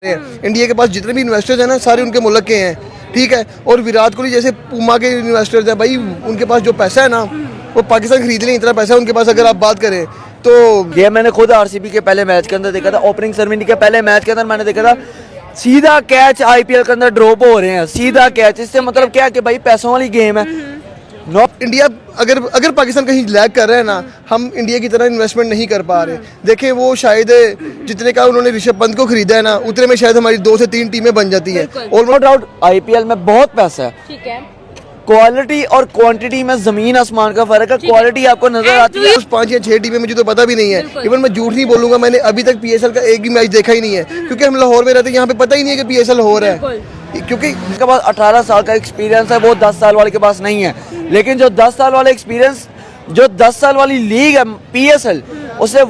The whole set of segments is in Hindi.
इंडिया के पास जितने भी इन्वेस्टर्स हैं ना सारे उनके मुल्क के हैं, ठीक है। और विराट कोहली जैसे पूमा के इन्वेस्टर्स हैं भाई, उनके पास जो पैसा है ना वो पाकिस्तान खरीद लें, इतना पैसा उनके पास। अगर आप बात करें तो ये मैंने खुद आरसीबी के पहले मैच के अंदर देखा था, ओपनिंग सेरेमनी के पहले मैच के अंदर मैंने देखा था, सीधा कैच आईपीएल के अंदर ड्रॉप हो रहे हैं, सीधा कैच। इससे मतलब क्या कि भाई पैसों वाली गेम है। इंडिया अगर पाकिस्तान कहीं लैग कर रहा है ना, हम इंडिया की तरह इन्वेस्टमेंट नहीं कर पा रहे। देखें वो शायद जितने का उन्होंने ऋषभ पंत को खरीदा है ना, उतने में शायद हमारी 2 से 3 टीमें बन जाती है। नो डाउट आईपीएल में बहुत पैसा है, ठीक है। क्वालिटी और क्वांटिटी में जमीन आसमान का फर्क है। क्वालिटी आपको नजर आती है। 5 या 6 टीमें मुझे तो पता भी नहीं है। इवन मैं झूठ नहीं बोलूंगा, मैंने अभी तक पीएसएल का एक भी मैच देखा ही नहीं है, क्योंकि हम लाहौर में रहते हैं, यहाँ पे पता ही नहीं है कि पीएसएल हो रहा है। क्योंकि जिसके पास 18 साल का एक्सपीरियंस है वो 10 साल वाले के पास नहीं है। लेकिन जो 10 साल वाले एक्सपीरियंस, जो 10 साल वाली लीग है पीएसएल, उसे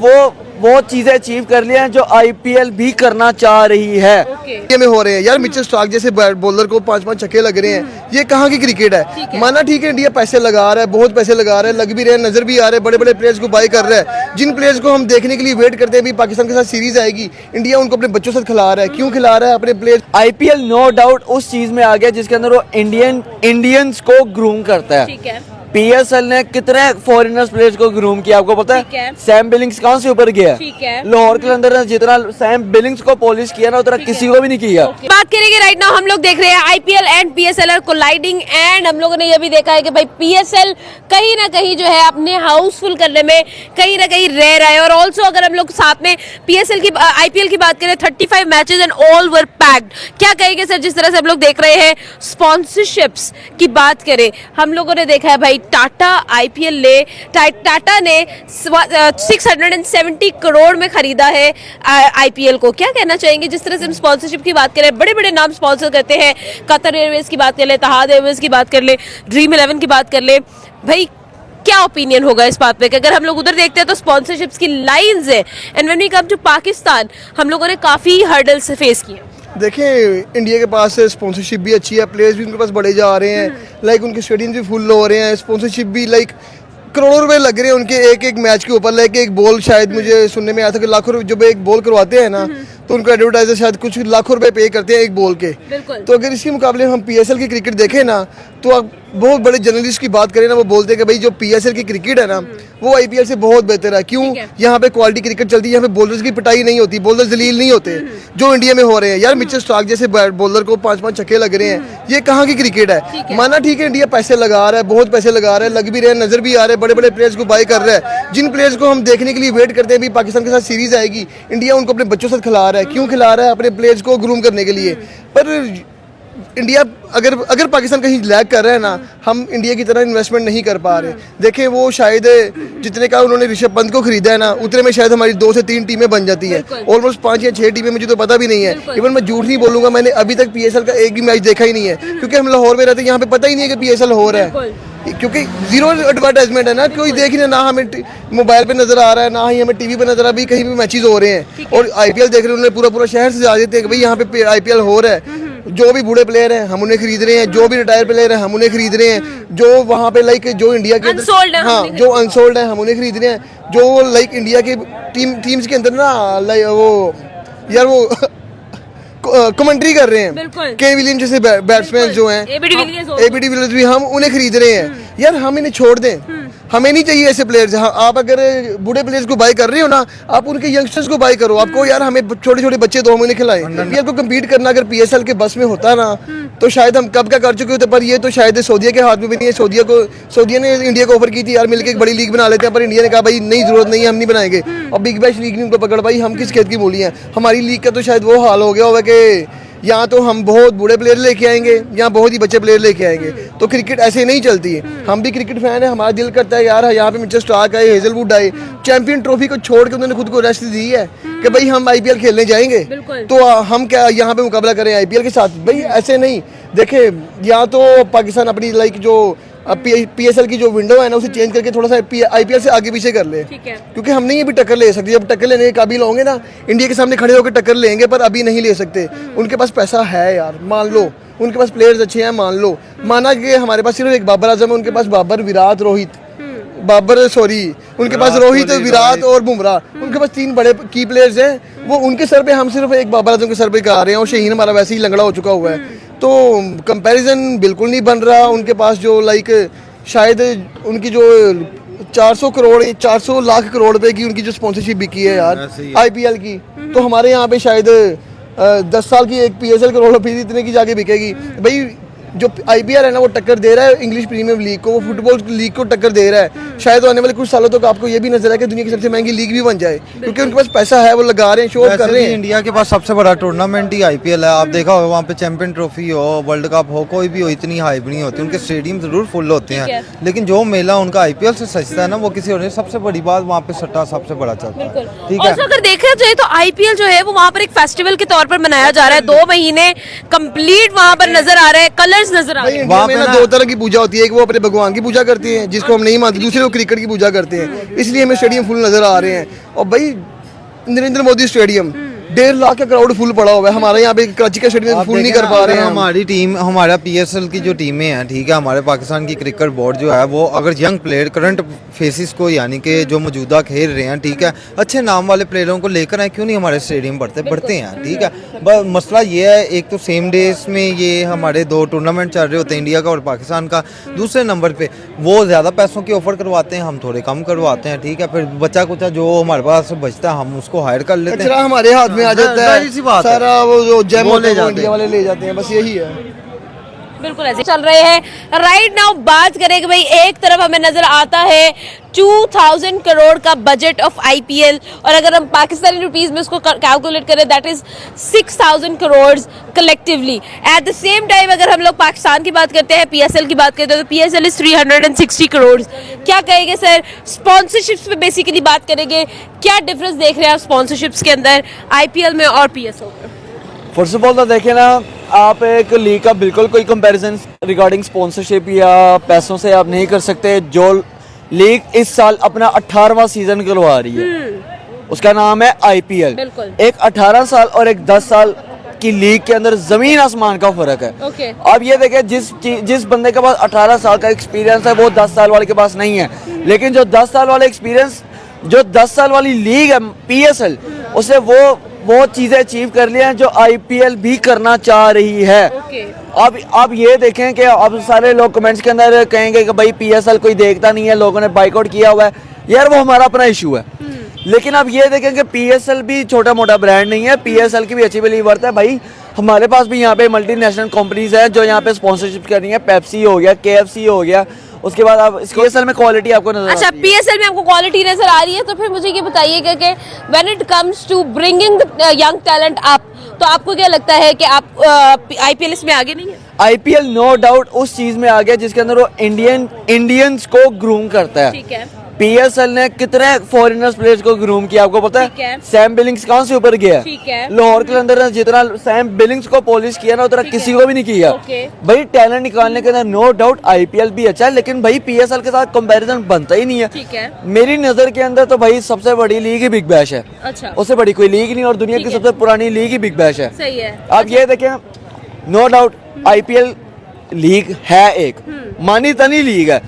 वो चीजें अचीव कर लिया हैं जो आईपीएल भी करना चाह रही है। ये में हो रहे हैं यार, मिचेल स्टार्क जैसे बॉलर को 5-5 छक्के लग रहे हैं, ये कहाँ की क्रिकेट है। माना ठीक है इंडिया पैसे लगा रहा है, बहुत पैसे लगा रहा है, लग भी रहे हैं, नजर भी आ रहे हैं, बड़े बड़े प्लेयर्स को बाय कर रहा है। जिन प्लेयर्स को हम देखने के लिए वेट करते हैं, अभी पाकिस्तान के साथ सीरीज आएगी, इंडिया उनको अपने बच्चों से खिला रहा है। क्यों खिला रहा है? अपने प्लेयर। आईपीएल नो डाउट उस चीज में आ गया जिसके अंदर वो इंडियंस को ग्रूम करता है। पीएसएल ने कितने फॉरेनर्स प्लेयर्स को ग्रूम किया आपको पता है? सैम बिलिंग्स कहाँ से ऊपर गया? लाहौर के अंदर जितना सैम बिलिंग्स को पॉलिश किया ना, उतना किसी को भी नहीं किया। बात करेंगे राइट नाउ, हम लोग देख रहे हैं IPL and PSL are colliding, and हम लोगों ने ये भी देखा है कि भाई पीएसएल कहीं ना कहीं जो है अपने हाउसफुल करने में कहीं ना कहीं रह रहा है। और ऑल्सो अगर हम लोग साथ में पीएसएल की आईपीएल की बात करें, 35 matches and all were packed. क्या कहेंगे सर, जिस तरह से हम लोग देख रहे हैं स्पॉन्सरशिप्स की बात करें, हम लोगों ने देखा है भाई टाटा ने 670 करोड़ में खरीदा है आईपीएल को। क्या कहना चाहेंगे जिस तरह से हम स्पॉन्सरशिप की बात करें, बड़े बड़े नाम स्पॉन्सर करते हैं, कतर एयरवेज की बात कर ले, इतिहाद एयरवेज की बात कर ले, ड्रीम 11 की बात कर ले, भाई क्या ओपिनियन होगा इस बात पे कि अगर हम लोग उधर देखते हैं तो स्पॉन्सरशिप्स की लाइंस है, and when we come to Pakistan हम लोगों ने काफी हर्डल्स फेस किए। देखें इंडिया के पास स्पॉन्सरशिप भी अच्छी है, प्लेयर्स भी उनके पास बड़े जा रहे हैं, लाइक उनके स्टेडियम भी फुल हो रहे हैं, स्पॉन्सरशिप भी लाइक करोड़ों रुपए लग रहे हैं उनके एक मैच के ऊपर। लाइक एक बॉल, शायद मुझे सुनने में आया था कि लाखों रुपए जब एक बॉल करवाते हैं ना, तो उनको एडवर्टाइजर शायद कुछ लाखों रुपए पे करते हैं एक बॉल के। तो अगर इसी मुकाबले हम पीएसएल की क्रिकेट देखें ना, तो आप बहुत बड़े जर्नलिस्ट की बात करें ना, वो बोलते हैं कि भाई जो पीएसएल की क्रिकेट है ना वो आईपीएल से बहुत बेहतर है। क्यों? यहाँ पे क्वालिटी क्रिकेट चलती है, यहाँ पे बॉलर्स की पिटाई नहीं होती, बॉलर जलील नहीं होते जो इंडिया में हो रहे हैं। यार मिचेल स्टार्क जैसे बॉलर को 5-5 छक्के लग रहे हैं, ये कहाँ की क्रिकेट है। माना ठीक है इंडिया पैसे लगा रहा है, बहुत पैसे लगा रहा है, लग भी रहे हैं, नजर भी आ रहे हैं, बड़े बड़े प्लेयर्स को बाय कर रहा है। जिन प्लेयर्स को हम देखने के लिए वेट करते हैं, अभी पाकिस्तान के साथ सीरीज आएगी, इंडिया उनको अपने बच्चों से खिला रहा है। क्यों खिला रहा है? अपने प्लेयर्स को ग्रूम करने के लिए। पर इंडिया अगर पाकिस्तान कहीं लैग कर रहा है ना, हम इंडिया की तरह इन्वेस्टमेंट नहीं कर पा रहे। देखें वो शायद जितने का उन्होंने ऋषभ पंत को खरीदा है ना, उतने में शायद हमारी 2 से 3 टीमें बन जाती है। ऑलमोस्ट 5 या 6 टीमें मुझे तो पता भी नहीं है। इवन मैं झूठ नहीं बोलूंगा, मैंने अभी तक पीएसएल का एक भी मैच देखा ही नहीं है, क्योंकि हम लाहौर में रहते हैं, यहाँ पे पता ही नहीं है कि पीएसएल हो रहा है। क्योंकि जीरो एडवर्टाइजमेंट है ना, कोई देख नहीं, ना हमें मोबाइल पे नजर आ रहा है, ना ही हमें टीवी पे नजर आ रहा है कहीं भी मैचेस हो रहे हैं। और आईपीएल देख रहे हैं, उन्हें पूरा शहर से जा देते हैं कि भाई यहाँ पे आईपीएल हो रहा है। जो भी बूढ़े प्लेयर हैं हम उन्हें खरीद रहे हैं, जो भी रिटायर प्लेयर हैं हम उन्हें खरीद रहे हैं, जो वहाँ पे लाइक जो इंडिया के हाँ जो अनसोल्ड है हम उन्हें खरीद रहे हैं, जो लाइक इंडिया के टीम्स के अंदर ना लाइक वो यार वो कमेंट्री कर रहे हैं, के विलियम जैसे बैट्समैन जो हैं, एबीडी विलियर्स भी, हम उन्हें खरीद रहे हैं। यार हम इन्हें छोड़ दें, हमें नहीं चाहिए ऐसे प्लेयर्स। हाँ, आप अगर बूढ़े प्लेयर्स को बाय कर रहे हो ना, आप उनके यंगस्टर्स को बाय करो। आपको यार हमें छोटे छोटे बच्चे दो, हम उन्हें खिलाएं। पीएसएल को कम्पीट करना अगर पीएसएल के बस में होता ना, तो शायद हम कब का कर चुके होते। पर ये तो शायद सऊदीया के हाथ में भी नहीं है। सऊदीया ने इंडिया को ऑफर की थी यार मिलकर एक बड़ी लीग बना लेते हैं, पर इंडिया ने कहा भाई नहीं, जरूरत नहीं है, हम नहीं बनाएंगे। और बिग बैश लीग ने उनको पकड़ पाई, हम किस खेत की मूली हैं। हमारी लीग का तो शायद वो हाल हो गया होगा कि यहाँ तो हम बहुत बूढ़े प्लेयर लेके आएंगे, यहाँ बहुत ही बच्चे प्लेयर लेके आएंगे। तो क्रिकेट ऐसे नहीं चलती है। हम भी क्रिकेट फैन है, हमारा दिल करता है यार यहाँ पे मिचेल स्टार्क आए, हेजलवुड आए, चैंपियन ट्रॉफी को छोड़ के उन्होंने खुद को रेस्ट दी है कि भाई हम आईपीएल खेलने जाएंगे, तो हम क्या यहाँ पे मुकाबला करें आईपीएल के साथ? भाई ऐसे नहीं। देखे यहाँ तो पाकिस्तान अपनी लाइक जो पीएसएल की जो विंडो है ना, उसे चेंज करके थोड़ा सा आईपीएल से आगे पीछे कर ले, क्योंकि हम नहीं अभी टक्कर ले सकते। जब टक्कर लेने के काबिल होंगे ना, इंडिया के सामने खड़े होकर टक्कर लेंगे, पर अभी नहीं ले सकते। उनके पास पैसा है यार, मान लो उनके पास प्लेयर्स अच्छे हैं, मान लो, माना कि हमारे पास सिर्फ एक बाबर आजम है, उनके पास बाबर, विराट, रोहित, उनके पास रोहित, विराट और बुमराह, उनके पास 3 बड़े की प्लेयर्स हैं। वो उनके सर पे हम सिर्फ एक बाबर आजम के सर पे करा रहे हैं और शहीन हमारा वैसे ही लंगड़ा हो चुका हुआ है। तो कंपैरिजन बिल्कुल नहीं बन रहा। उनके पास जो शायद उनकी जो 400 करोड़ 400 लाख करोड़ रुपए की उनकी जो स्पॉन्सरशिप बिकी है यार आईपीएल की, तो हमारे यहाँ पे शायद 10 साल की एक पीएसएल करोड़ रुपए इतने की जाके बिकेगी। भाई जो आईपीएल है ना वो टक्कर दे रहा है इंग्लिश प्रीमियर लीग को, वो फुटबॉल लीग को टक्कर दे रहा है। शायद आने वाले कुछ सालों तक आपको ये भी नजर है कि दुनिया की सबसे महंगी लीग भी बन जाए, क्योंकि उनके पास पैसा है, वो लगा रहे हैं, शो कर रहे हैं। इंडिया के पास सबसे बड़ा टूर्नामेंट ही आईपीएल है। आप देखा होगा वहाँ पे चैंपियन ट्रॉफी हो, वर्ल्ड कप हो, कोई भी हो, इतनी हाइप नहीं होती। उनके स्टेडियम जरूर फुल होते हैं, लेकिन जो मेला उनका आईपीएल से सजता है ना, वो किसी और सबसे बड़ी बात वहाँ पे सट्टा सबसे बड़ा चलता है। ठीक है, अगर देखा जाए तो आईपीएल जो है वो वहाँ पर एक फेस्टिवल के तौर पर मनाया जा रहा है। 2 महीने कंप्लीट वहाँ पर नजर आ रहे हैं, कलर्स नजर आ रहे हैं। में ना 2 तरह की पूजा होती है, एक वो अपने भगवान की पूजा करते हैं जिसको हम नहीं मानते, दूसरे वो क्रिकेट की पूजा करते हैं, इसलिए हमें स्टेडियम फुल नजर आ रहे हैं। और भाई नरेंद्र मोदी स्टेडियम 1.5 लाख का क्राउड फुल पड़ा हुआ है। हमारे यहाँ पे कराची का स्टेडियम फुल नहीं कर पा रहे हैं। हमारी टीम, हमारा पीएसएल की जो टीमें हैं, ठीक है, हमारे पाकिस्तान की क्रिकेट बोर्ड जो है वो अगर यंग प्लेयर करंट फेसिस को, यानी कि जो मौजूदा खेल रहे हैं, ठीक है, अच्छे नाम वाले प्लेयरों को लेकर आए, क्यों नहीं हमारे स्टेडियम बढ़ते हैं। ठीक है, बस मसला ये है, एक तो सेम डेज में ये हमारे 2 टूर्नामेंट चल रहे होते हैं, इंडिया का और पाकिस्तान का। दूसरे नंबर पे वो ज़्यादा पैसों की ऑफर करवाते हैं, हम थोड़े कम करवाते हैं। ठीक है, फिर बचा कुचा जो हमारे पास बचता है हम उसको हायर कर लेते हैं, हमारे हाथ में आ जाता है सारा, वो जो जैम इंडिया वाले ले जाते हैं, बस यही है। बिल्कुल ऐसे चल रहे हैं राइट नाउ। बात करें कि भाई एक तरफ हमें नजर आता है 2000 करोड़ का बजट ऑफ आईपीएल, और अगर हम पाकिस्तानी रुपीस में उसको कैलकुलेट करें that is 6000 crore collectively. At the same time अगर हम लोग पाकिस्तान की बात करते हैं, पीएसएल की बात करते हैं, तो पीएसएल इज 360 करोड़। क्या कहेंगे सर, स्पॉन्सरशिप्स पे बेसिकली बात करेंगे, क्या डिफरेंस देख रहे हैं आप स्पॉन्सरशिप्स के अंदर आईपीएल में और पीएसएल में? फर्स्ट ऑफ ऑल तो देखें ना, आप एक लीग का बिल्कुल कोई कंपैरिजन रिगार्डिंग स्पॉन्सरशिप या पैसों से आप नहीं कर सकते। जो लीग इस साल अपना 18वां सीजन करवा रही है उसका नाम है आईपीएल। एक 18 साल और एक 10 साल की लीग के अंदर जमीन आसमान का फर्क है। अब ये देखें, जिस बंदे के पास 18 साल का एक्सपीरियंस है वो 10 साल वाले के पास नहीं है, लेकिन जो 10 साल वाले एक्सपीरियंस, जो 10 साल वाली लीग है पीएसएल, उसे वो चीजें अचीव कर लिया हैं जो आईपीएल भी करना चाह रही है। अब ये देखें कि अब सारे लोग कमेंट्स के अंदर कहेंगे कि भाई पीएसएल कोई देखता नहीं है, लोगों ने बाइकआउट किया हुआ है। यार वो हमारा अपना इशू है, लेकिन अब ये देखें कि पीएसएल भी छोटा मोटा ब्रांड नहीं है, पीएसएल की भी अच्छी भली वर्थ है। भाई हमारे पास भी यहाँ पे मल्टीनेशनल कंपनीज है जो यहाँ पे स्पॉन्सरशिप कर रही है, पेप्सी हो गया, केएफसी हो गया, उसके बाद आप पीएसएल में क्वालिटी आपको नजर अच्छा, पीएसएल में आपको क्वालिटी नजर आ रही है, तो फिर मुझे ये बताइएगा कि when it comes to bringing the young talent up, तो आपको क्या लगता है कि आप आईपीएल इसमें आगे नहीं है? आईपीएल नो डाउट उस चीज में आ गया जिसके अंदर वो इंडियंस को ग्रूम करता है। ठीक है, पीएसएल ने कितने फॉरेनर्स प्लेयर्स को ग्रूम किया आपको पता है? सैम बिलिंग्स कौन से ऊपर गया? लाहौर के अंदर जितना सैम बिलिंग्स को पॉलिश किया ना उतना किसी को भी नहीं किया। भाई टैलेंट निकालने के अंदर नो डाउट आईपीएल भी अच्छा है, लेकिन भाई पीएसएल के साथ कंपैरिजन बनता ही नहीं है। मेरी नजर के अंदर तो भाई सबसे बड़ी लीग ही बिग बैश है। अच्छा, उससे बड़ी कोई लीग नहीं, और दुनिया की सबसे पुरानी लीग ही बिग बैश है। सही है। आप ये देखें, नो डाउट आईपीएल लीग है, एक मानी तनी लीग है।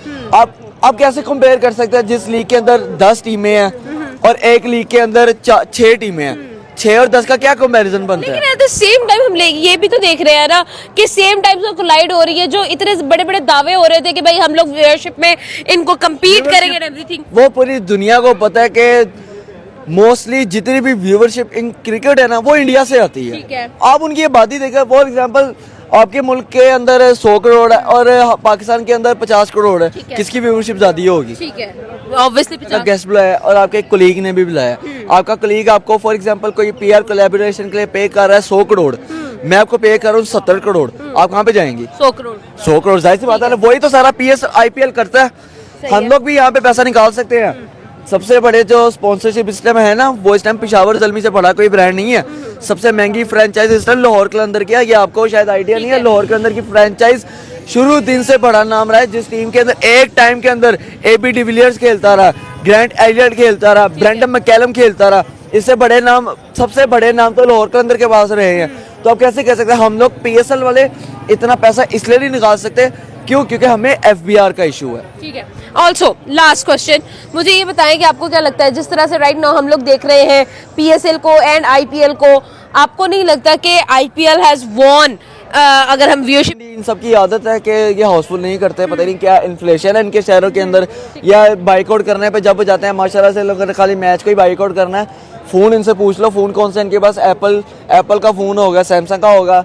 आप कैसे कंपेयर कर सकते हैं जिस लीग के अंदर 10 टीमें हैं और एक लीग के अंदर 6 टीमें हैं? 6 और 10 का क्या कंपैरिजन बनता है? लेकिन एट द सेम टाइम हम ये भी तो देख रहे हैं ना कि सेम टाइम से कोलाइड हो रही है, जो इतने बड़े बड़े दावे हो रहे थे कि भाई हम लोग व्यूअरशिप में इनको कम्पीट करेंगे एंड एवरीथिंग। वो पूरी दुनिया को पता है कि मोस्टली जितनी भी व्यूअरशिप इन क्रिकेट है ना वो इंडिया से आती है। आप उनकी ये बात ही देखा, फॉर एग्जाम्पल आपके मुल्क के अंदर 100 करोड़ है और पाकिस्तान के अंदर 50 करोड़ है, किसकी व्यूअरशिप ज्यादा होगी? ठीक है, ऑब्वियसली गेस्ट बुलाया और आपके कोलीग ने भी बुलाया, आपका कोलीग आपको फॉर एग्जांपल कोई पीआर कोलैबोरेशन के लिए पे कर रहा है 100 करोड़, मैं आपको पे कर रहा हूँ 70 करोड़, आप कहाँ पे जाएंगी? 100 करोड़ जाहिर सी बात है, वही तो सारा आईपीएल करता है। हम लोग भी यहाँ पे पैसा निकाल सकते हैं। सबसे बड़े जो स्पॉन्सरशिप इस टाइम है ना, वो इस टाइम पिशावर जलमी से बड़ा कोई ब्रांड नहीं है। सबसे महंगी फ्रेंचाइज इस टाइम लाहौर के अंदर की है, ये आपको शायद आइडिया नहीं है। लाहौर के अंदर की फ्रेंचाइज शुरू दिन से बड़ा नाम रहा है, जिस टीम के अंदर एक टाइम के अंदर एबी डिविलियर्स खेलता रहा, ग्रैंट एलियट खेलता रहा, ब्रेंडन मैकैलम खेलता रहा, इससे बड़े नाम, सबसे बड़े नाम तो लाहौर के अंदर के पास रहे हैं। तो आप कैसे कह सकते हैं हम लोग पीएसएल वाले इतना पैसा इसलिए नहीं निकाल सकते क्यों? क्योंकि हमें FBR का इशू है। ठीक है। ऑल्सो लास्ट क्वेश्चन, मुझे ये बताएं कि आपको क्या लगता है जिस तरह से राइट नाउ हम लोग देख रहे हैं PSL को एंड IPL को, आपको नहीं लगता कि IPL हैज वॉन? अगर हम व्यूअरशिप, इन सबकी आदत है कि ये हाउसफुल नहीं करते, पता नहीं क्या इन्फ्लेशन है इनके शहरों के अंदर, या बाइकआउट करने पे जब जाते हैं माशाल्लाह से लोग खाली मैच को ही बाइकआउट करना है। फ़ोन इनसे पूछ लो, फ़ोन कौन सा इनके पास, एप्पल का फ़ोन होगा, सैमसंग का होगा।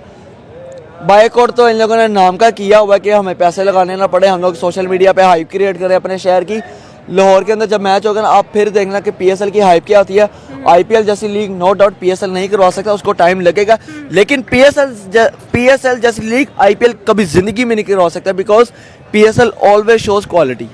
बाइकआउट तो इन लोगों ने नाम का किया हुआ है कि हमें पैसे लगाने ना पड़े, हम लोग सोशल मीडिया पे हाइप क्रिएट करें अपने शहर की। लाहौर के अंदर जब मैच होगा ना, आप फिर देखना कि PSL की हाइप क्या होती है। IPL जैसी लीग नो डाउट PSL नहीं करवा सकता, उसको टाइम लगेगा, लेकिन PSL जैसी लीग IPL कभी जिंदगी में नहीं करवा सकता, because PSL always shows quality.